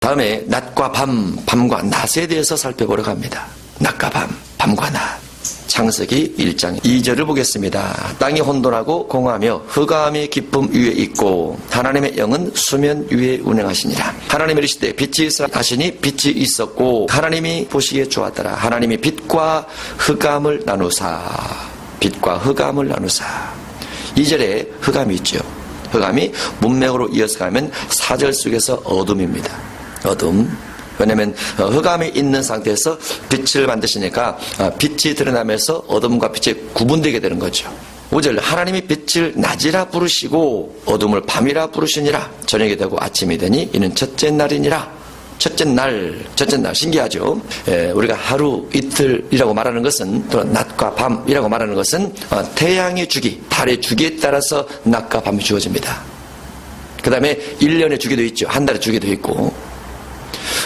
다음에 낮과 밤, 밤과 낮에 대해서 살펴보려고 합니다. 낮과 밤, 밤과 낮. 창세기 1장 2절을 보겠습니다. 땅이 혼돈하고 공허하며 흑암이 깊음 위에 있고 하나님의 영은 수면 위에 운행하시니라. 하나님이 이르시되 빛이 있으라 하시니 빛이 있었고 하나님이 보시기에 좋았더라. 하나님이 빛과 흑암을 나누사. 빛과 흑암을 나누사. 2절에 흑암이 있죠. 흑암이 문맥으로 이어서 가면 4절 속에서 어둠입니다. 어둠. 왜냐하면 흑암이 있는 상태에서 빛을 만드시니까 빛이 드러나면서 어둠과 빛이 구분되게 되는 거죠. 5절 하나님이 빛을 낮이라 부르시고 어둠을 밤이라 부르시니라. 저녁이 되고 아침이 되니 이는 첫째 날이니라. 첫째 날 신기하죠. 우리가 하루 이틀이라고 말하는 것은 또 낮과 밤이라고 말하는 것은 태양의 주기, 달의 주기에 따라서 낮과 밤이 주어집니다. 그 다음에 1년의 주기도 있죠. 한 달의 주기도 있고.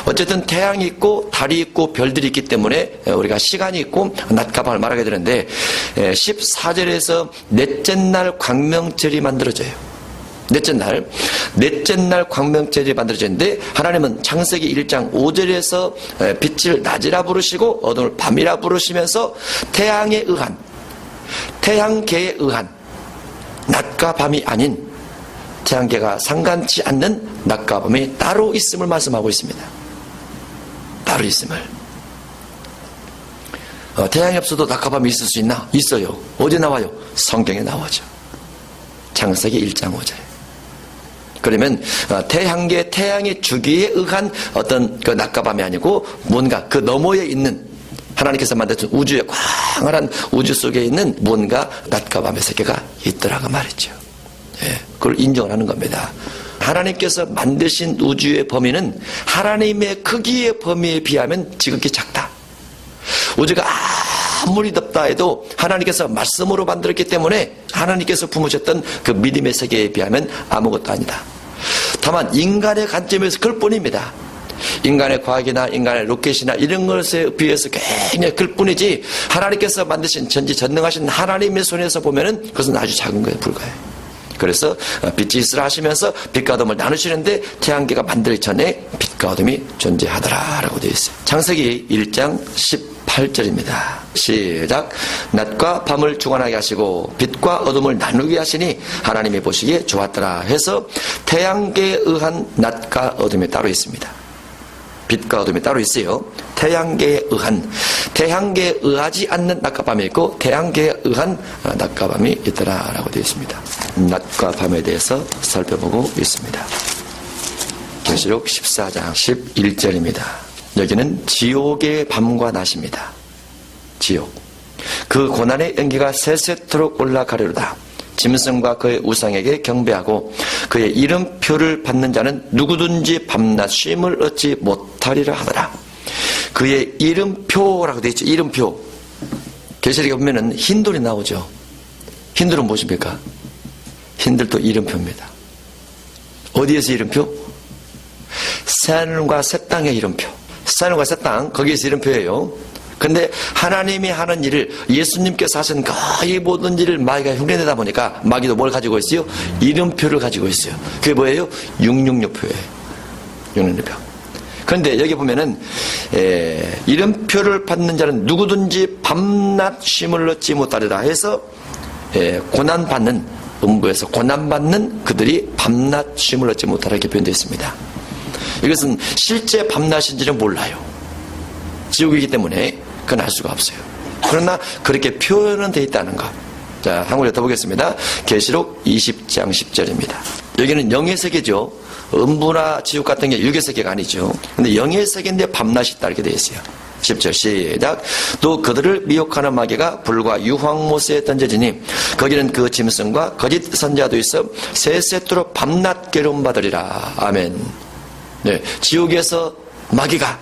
어쨌든 태양이 있고 달이 있고 별들이 있기 때문에 우리가 시간이 있고 낮과 밤을 말하게 되는데 14절에서 넷째 날 광명절이 만들어져요. 넷째 날 광명절이 만들어졌는데 하나님은 창세기 1장 5절에서 빛을 낮이라 부르시고 어둠을 밤이라 부르시면서 태양에 의한, 태양계에 의한 낮과 밤이 아닌 태양계가 상관치 않는 낮과 밤이 따로 있음을 말씀하고 있습니다. 따로 있음을. 태양이 없어도 낮과 밤이 있을 수 있나? 있어요. 어디 나와요? 성경에 나오죠. 창세기 1장 5절. 그러면 태양계, 태양의 주기에 의한 어떤 그 낮과 밤이 아니고 뭔가 그 너머에 있는 하나님께서 만드신 우주의 광활한 우주 속에 있는 뭔가 낮과 밤의 세계가 있더라고 말이죠. 예, 그걸 인정을 하는 겁니다. 하나님께서 만드신 우주의 범위는 하나님의 크기의 범위에 비하면 지극히 작다. 우주가 아무리 덥다 해도 하나님께서 말씀으로 만들었기 때문에 하나님께서 품으셨던 그 믿음의 세계에 비하면 아무것도 아니다. 다만 인간의 관점에서 그럴 뿐입니다. 인간의 과학이나 인간의 로켓이나 이런 것에 비해서 굉장히 클 뿐이지 하나님께서 만드신 전지전능하신 하나님의 손에서 보면은 그것은 아주 작은 거에 불과해요. 그래서 빛이 있으라 하시면서 빛과 어둠을 나누시는데 태양계가 만들기 전에 빛과 어둠이 존재하더라라고 되어 있어요. 창세기 1장 18절입니다. 시작. 낮과 밤을 주관하게 하시고 빛과 어둠을 나누게 하시니 하나님이 보시기에 좋았더라 해서 태양계에 의한 낮과 어둠이 따로 있습니다. 빛과 어둠이 따로 있어요. 태양계에 의한, 태양계에 의하지 않는 낮과 밤이 있고 태양계에 의한 낮과 밤이 있더라라고 되어 있습니다. 낮과 밤에 대해서 살펴보고 있습니다. 계시록 14장 11절입니다. 여기는 지옥의 밤과 낮입니다. 지옥. 그 고난의 연기가 세세토록 올라가려다. 짐승과 그의 우상에게 경배하고 그의 이름표를 받는 자는 누구든지 밤낮 쉼을 얻지 못하리라 하더라. 그의 이름표라고 되어 있죠. 이름표. 계시록에 보면은 흰돌이 나오죠. 흰돌은 무엇입니까? 흰돌도 이름표입니다. 어디에서 이름표? 새하늘과 새 땅의 이름표. 새하늘과 새 땅, 거기에서 이름표예요. 근데 하나님이 하는 일을 예수님께서 하신 거의 모든 일을 마귀가 흉내내다 보니까 마귀도 뭘 가지고 있어요? 이름표를 가지고 있어요. 그게 뭐예요? 666표예요. 666표. 그런데 여기 보면은 이름표를 받는 자는 누구든지 밤낮 쉼을 얻지 못하리라 해서 고난받는, 음부에서 고난받는 그들이 밤낮 쉼을 얻지 못하라 이렇게 표현되어 있습니다. 이것은 실제 밤낮인지는 몰라요. 지옥이기 때문에 그건 알 수가 없어요. 그러나 그렇게 표현은 되어 있다는 것. 자, 한번 읽어보겠습니다. 계시록 20장 10절입니다. 여기는 영의 세계죠. 음부나 지옥 같은 게 육의 세계가 아니죠. 근데 영의 세계인데 밤낮이 있다 이렇게 되어 있어요. 10절 시작. 또 그들을 미혹하는 마귀가 불과 유황못에 던져지니 거기는 그 짐승과 거짓 선자도 있어 세세토록 밤낮 괴로움 받으리라. 아멘. 네, 지옥에서 마귀가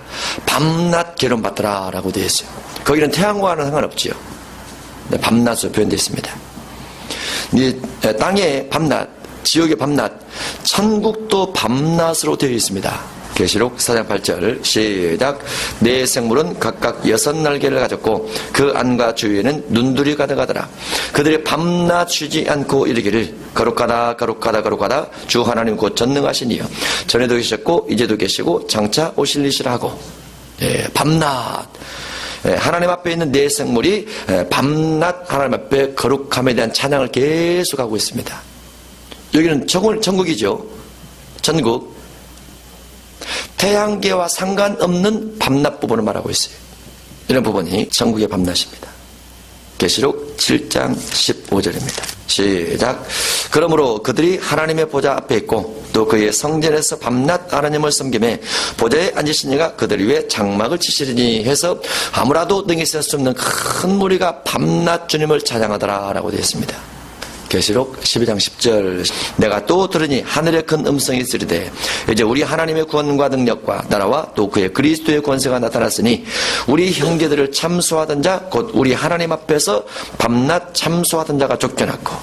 밤낮 괴로움 받더라 라고 되어 있어요. 거기는 태양과는 상관없지요. 네, 밤낮으로 표현되어 있습니다. 땅의 밤낮, 지옥의 밤낮, 천국도 밤낮으로 되어 있습니다. 계시록 4장 8절 시작. 네 생물은 각각 6날개를 가졌고 그 안과 주위에는 눈들이 가득하더라. 그들이 밤낮 쉬지 않고 이르기를 거룩하다 거룩하다 거룩하다 주 하나님 곧 전능하시니요 전에도 계셨고 이제도 계시고 장차 오실리시라 하고. 밤낮 하나님 앞에 있는 네 생물이 밤낮 하나님 앞에 거룩함에 대한 찬양을 계속하고 있습니다. 여기는 전국이죠. 전국. 태양계와 상관없는 밤낮 부분을 말하고 있어요. 이런 부분이 전국의 밤낮입니다. 계시록 7장 15절입니다. 시작. 그러므로 그들이 하나님의 보좌 앞에 있고 또 그의 성전에서 밤낮 하나님을 섬기매 보좌에 앉으신 이가 그들 위에 장막을 치시리니 해서 아무라도 능히 셀 수 없는 큰 무리가 밤낮 주님을 찬양하더라 라고 되어 있습니다. 계시록 12장 10절 내가 또 들으니 하늘에 큰 음성이 있으리되 이제 우리 하나님의 구원과 능력과 나라와 또 그의 그리스도의 권세가 나타났으니 우리 형제들을 참소하던 자 곧 우리 하나님 앞에서 밤낮 참소하던 자가 쫓겨났고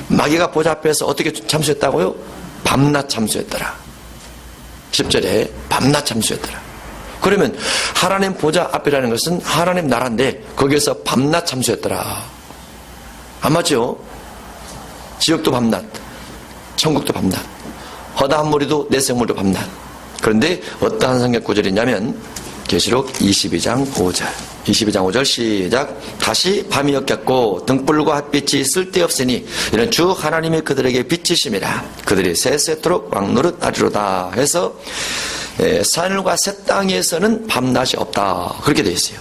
마귀가 보좌 앞에서 어떻게 참소했다고요? 밤낮 참소했더라. 10절에 밤낮 참소했더라. 그러면 하나님 보좌 앞이라는 것은 하나님 나라인데 거기에서 밤낮 참소했더라. 안 맞죠? 지옥도 밤낮, 천국도 밤낮, 허다한 무리도 내생물도 밤낮. 그런데 어떠한 성경 구절이냐면 계시록 22장 5절 22장 5절 시작. 다시 밤이 엮였고 등불과 햇빛이 쓸데없으니 이는 주 하나님이 그들에게 빛이심이라. 그들이 세세토록 왕노릇 하리로다 해서 산과 새 땅에서는 밤낮이 없다 그렇게 되어 있어요.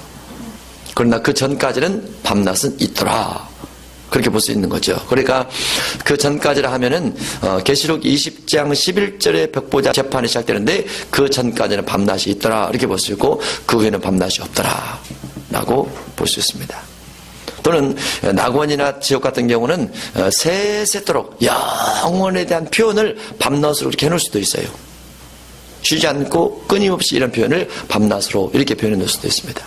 그러나 그 전까지는 밤낮은 있더라. 그렇게 볼 수 있는 거죠. 그러니까 그 전까지라 하면은 계시록 20장 11절에 벽보자 재판이 시작되는데 그 전까지는 밤낮이 있더라 이렇게 볼 수 있고 그 후에는 밤낮이 없더라 라고 볼 수 있습니다. 또는 낙원이나 지옥 같은 경우는 세세토록 영원에 대한 표현을 밤낮으로 이렇게 해놓을 수도 있어요. 쉬지 않고 끊임없이 이런 표현을 밤낮으로 이렇게 표현해 놓을 수도 있습니다.